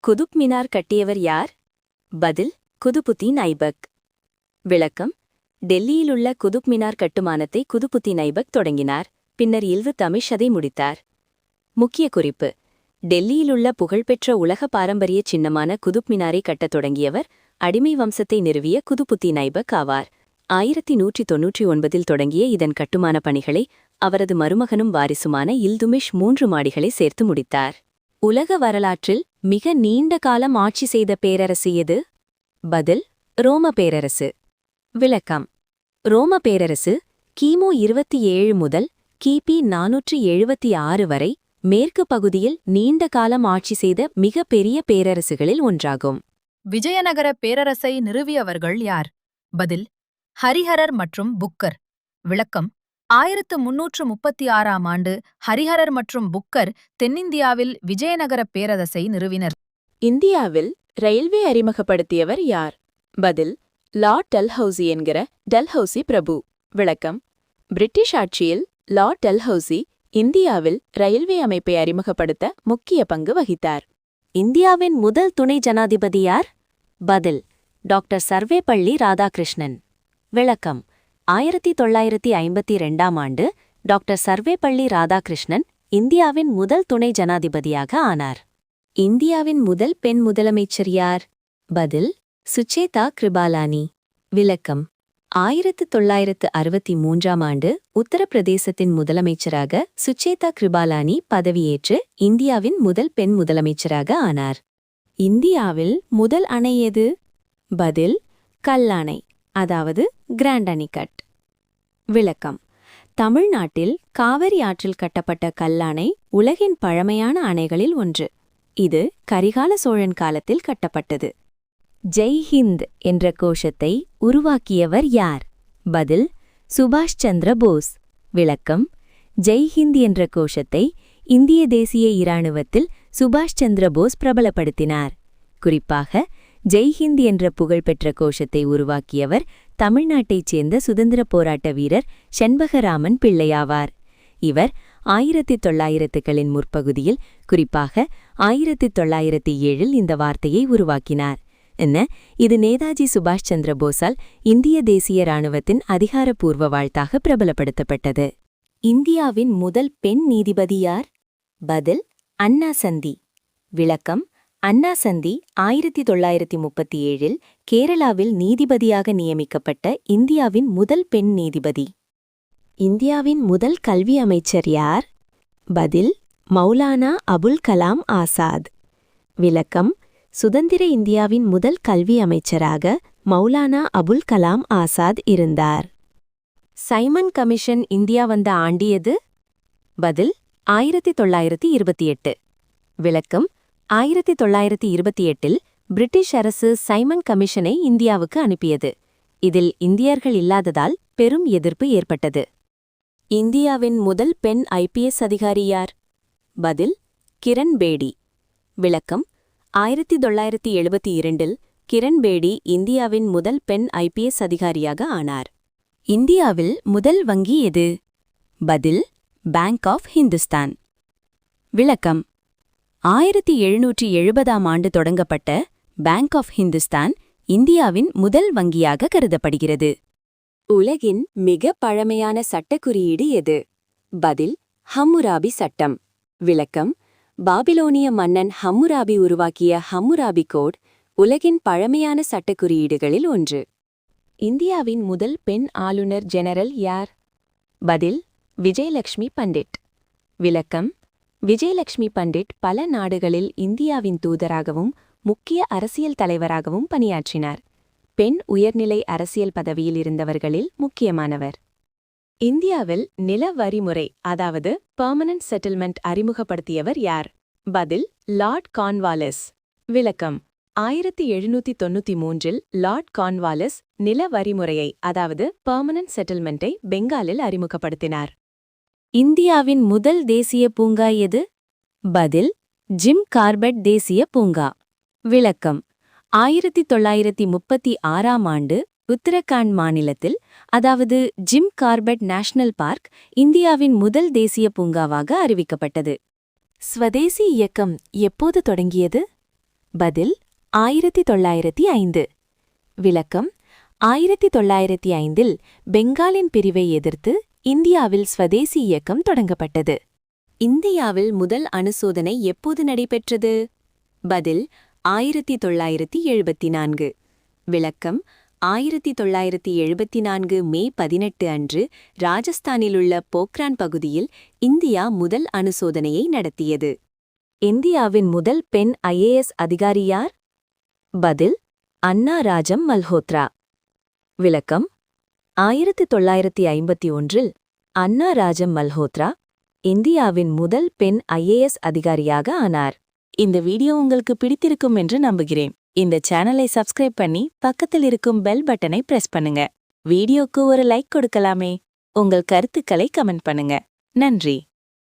குதுப் மினார் கட்டியவர் யார்? பதில் குதுபுத்தீன் ஐபக். விளக்கம்: டெல்லியிலுள்ள குதுப் மினார் கட்டுமானத்தை குதுபுத்தீன் ஐபக் தொடங்கினார். பின்னர் இல்துத்மிஷ் அதை முடித்தார். முக்கிய குறிப்பு: டெல்லியிலுள்ள புகழ்பெற்ற உலக பாரம்பரிய சின்னமான குதுப் மினாரை கட்டத் தொடங்கியவர் அடிமை வம்சத்தை நிறுவிய குதுபுத்தீன் ஐபக் ஆவார். 1199 தொடங்கிய இதன் கட்டுமான பணிகளை அவரது மருமகனும் வாரிசுமான இல்துமிஷ் 3 மாடிகளை சேர்த்து முடித்தார். உலக வரலாற்றில் மிக நீண்ட காலம் ஆட்சி செய்த பேரரசு எது? பதில் ரோம பேரரசு. விளக்கம்: ரோம பேரரசு கிமு 27 முதல் கிபி 476 வரை மேற்கு பகுதியில் நீண்ட காலம் ஆட்சி செய்த மிக பெரிய பேரரசுகளில் ஒன்றாகும். விஜயநகர பேரரசை நிறுவியவர்கள் யார்? பதில் ஹரிஹரர் மற்றும் புக்கர். விளக்கம்: 1336ஆம் ஆண்டு ஹரிஹரர் மற்றும் புக்கர் தென்னிந்தியாவில் விஜயநகர பேரரசை நிறுவினர். இந்தியாவில் ரயில்வே அறிமுகப்படுத்தியவர் யார்? பதில் லார்ட் டல்ஹௌசி என்கிற டல்ஹௌசி பிரபு. விளக்கம்: பிரிட்டிஷ் ஆட்சியில் லார்ட் டல்ஹௌசி இந்தியாவில் ரயில்வே அமைப்பை அறிமுகப்படுத்த முக்கிய பங்கு வகித்தார். இந்தியாவின் முதல் துணை ஜனாதிபதி யார்? பதில் டாக்டர் சர்வேபள்ளி ராதாகிருஷ்ணன். விளக்கம்: 1952ஆம் ஆண்டு டாக்டர் சர்வேபள்ளி ராதாகிருஷ்ணன் இந்தியாவின் முதல் துணை ஜனாதிபதியாக ஆனார். இந்தியாவின் முதல் பெண் முதலமைச்சர் யார்? பதில் சுச்சேதா கிருபாலானி. விளக்கம்: 1963ஆம் ஆண்டு உத்தரப்பிரதேசத்தின் முதலமைச்சராக சுச்சேதா கிருபாலானி பதவியேற்று இந்தியாவின் முதல் பெண் முதலமைச்சராக ஆனார். இந்தியாவில் முதல் அணை எது? பதில் கல்லணை, அதாவது கிராண்ட் அணிக்கட். விளக்கம்: தமிழ்நாட்டில் காவிரி ஆற்றில் கட்டப்பட்ட கல்லணை உலகின் பழமையான அணைகளில் ஒன்று. இது கரிகால சோழன் காலத்தில் கட்டப்பட்டது. ஜெய் ஹிந்த் என்ற கோஷத்தை உருவாக்கியவர் யார்? பதில் சுபாஷ் சந்திர போஸ். விளக்கம்: ஜெய் ஹிந்த் என்ற கோஷத்தை இந்திய தேசிய இராணுவத்தில் சுபாஷ் சந்திர போஸ் பிரபலப்படுத்தினார். குறிப்பாக ஜெய் ஹிந்த் என்ற புகழ்பெற்ற கோஷத்தை உருவாக்கியவர் தமிழ்நாட்டைச் சேர்ந்த சுதந்திரப் போராட்ட வீரர் செண்பகராமன் பிள்ளையாவார். இவர் 1900களின் முற்பகுதியில், குறிப்பாக 1907இல் இந்த வார்த்தையை உருவாக்கினார். இது நேதாஜி சுபாஷ் சந்திர போஸால் இந்திய தேசிய இராணுவத்தின் அதிகாரப்பூர்வ வாழ்த்தாக பிரபலப்படுத்தப்பட்டது. இந்தியாவின் முதல் பெண் நீதிபதி யார்? பதில் அண்ணா சந்தி. விளக்கம்: அண்ணா சந்தி 1937இல் கேரளாவில் நீதிபதியாக நியமிக்கப்பட்ட இந்தியாவின் முதல் பெண் நீதிபதி. இந்தியாவின் முதல் கல்வி அமைச்சர் யார்? பதில் மௌலானா அபுல் கலாம் ஆசாத். விளக்கம்: சுதந்திர இந்தியாவின் முதல் கல்வி அமைச்சராக மௌலானா அபுல் கலாம் ஆசாத் இருந்தார். சைமன் கமிஷன் இந்தியா வந்த ஆண்டு எது? பதில் 1928. விளக்கம்: 1928இல் பிரிட்டிஷ் அரசு சைமன் கமிஷனை இந்தியாவுக்கு அனுப்பியது. இதில் இந்தியர்கள் இல்லாததால் பெரும் எதிர்ப்பு ஏற்பட்டது. இந்தியாவின் முதல் பெண் IPS அதிகாரி யார்? பதில் கிரண் பேடி. விளக்கம்: 1972இல் கிரண் பேடி இந்தியாவின் முதல் பெண் IPS அதிகாரியாக ஆனார். இந்தியாவில் முதல் வங்கி எது? பதில் பேங்க் ஆஃப் ஹிந்துஸ்தான். விளக்கம்: 1770ஆம் ஆண்டு தொடங்கப்பட்ட பேங்க் ஆஃப் ஹிந்துஸ்தான் இந்தியாவின் முதல் வங்கியாக கருதப்படுகிறது. உலகின் மிக பழமையான சட்டக்குறியீடு எது? பதில் ஹம்முராபி சட்டம். விளக்கம்: பாபிலோனிய மன்னன் ஹம்முராபி உருவாக்கிய ஹம்முராபி கோட் உலகின் பழமையான சட்டக்குறியீடுகளில் ஒன்று. இந்தியாவின் முதல் பெண் ஆளுநர் ஜெனரல் யார்? பதில் விஜயலட்சுமி பண்டிட். விளக்கம்: விஜயலட்சுமி பண்டிட் பல நாடுகளில் இந்தியாவின் தூதராகவும் முக்கிய அரசியல் தலைவராகவும் பணியாற்றினார். பெண் உயர்நிலை அரசியல் பதவியில் இருந்தவர்களில் முக்கியமானவர். இந்தியாவில் நில வரிமுறை, அதாவது பெர்மனன்ட் செட்டில்மெண்ட் அறிமுகப்படுத்தியவர் யார்? பதில் லார்ட் கார்ன்வாலிஸ். விளக்கம்: 1793இல் லார்ட் கார்ன்வாலிஸ் நில வரிமுறையை, அதாவது பெர்மனன்ட் செட்டில்மெண்ட்டை பெங்காலில் அறிமுகப்படுத்தினார். இந்தியாவின் முதல் தேசிய பூங்கா எது? பதில் ஜிம் கார்பெட் தேசிய பூங்கா. விளக்கம்: 1936ஆம் ஆண்டு உத்தரகாண்ட் மாநிலத்தில், அதாவது ஜிம் கார்பெட் நேஷனல் பார்க், இந்தியாவின் முதல் தேசிய பூங்காவாக அறிவிக்கப்பட்டது. ஸ்வதேசி இயக்கம் எப்போது தொடங்கியது? பதில் 1905. விளக்கம் 1905இல் பெங்காலின் பிரிவை எதிர்த்து இந்தியாவில் ஸ்வதேசி இயக்கம் தொடங்கப்பட்டது. இந்தியாவில் முதல் அணுசோதனை எப்போது நடைபெற்றது? பதில் 1974. விளக்கம் 1974 மே 18 அன்று ராஜஸ்தானிலுள்ள போக்ரான் பகுதியில் இந்தியா முதல் அணுசோதனையை நடத்தியது. இந்தியாவின் முதல் பெண் IAS அதிகாரி யார்? பதில் அன்னா ராஜம் மல்ஹோத்ரா. விளக்கம் 1951இல் அன்னா ராஜம் மல்ஹோத்ரா இந்தியாவின் முதல் பெண் IAS அதிகாரியாக ஆனார். இந்த வீடியோ உங்களுக்கு பிடித்திருக்கும் என்று நம்புகிறேன். இந்த சேனலை சப்ஸ்கிரைப் பண்ணி பக்கத்தில் இருக்கும் பெல் பட்டனை பிரஸ் பண்ணுங்க. வீடியோக்கு ஒரு லைக் கொடுக்கலாமே. உங்கள் கருத்துக்களை கமெண்ட் பண்ணுங்க. நன்றி.